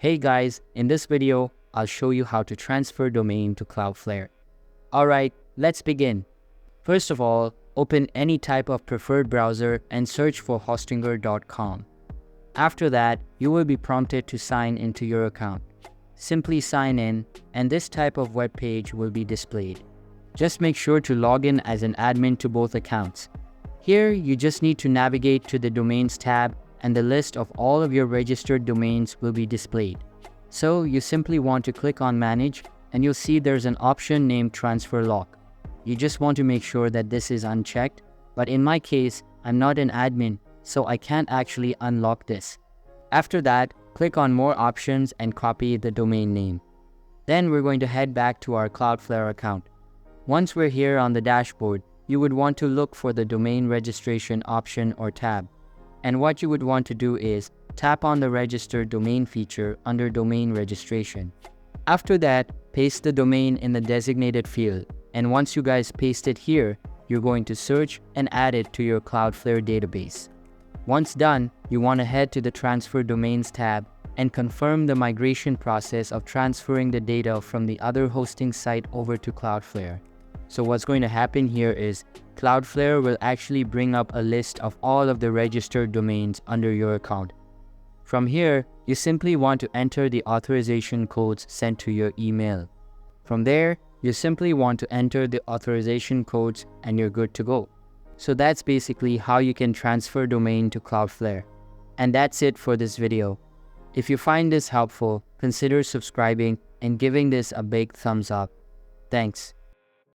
Hey guys, in this video, I'll show you how to transfer domain to Cloudflare. Alright, let's begin. First of all, open any type of preferred browser and search for hostinger.com. After that, you will be prompted to sign into your account. Simply sign in, and this type of web page will be displayed. Just make sure to log in as an admin to both accounts. Here, you just need to navigate to the Domains tab, and the list of all of your registered domains will be displayed. So you simply want to click on Manage, and you'll see there's an option named Transfer Lock. You just want to make sure that this is unchecked, but in my case, I'm not an admin, so I can't actually unlock this. After that, click on More Options and copy the domain name. Then we're going to head back to our Cloudflare account. Once we're here on the dashboard, you would want to look for the domain registration option or tab. And what you would want to do is tap on the registered domain feature under domain registration. After that, paste the domain in the designated field. And once you guys paste it here, you're going to search and add it to your Cloudflare database. Once done, you want to head to the Transfer Domains tab and confirm the migration process of transferring the data from the other hosting site over to Cloudflare. So what's going to happen here is Cloudflare will actually bring up a list of all of the registered domains under your account. From here, you simply want to enter the authorization codes sent to your email. From there, you simply want to enter the authorization codes and you're good to go. So that's basically how you can transfer domain to Cloudflare. And that's it for this video. If you find this helpful, consider subscribing and giving this a big thumbs up. Thanks.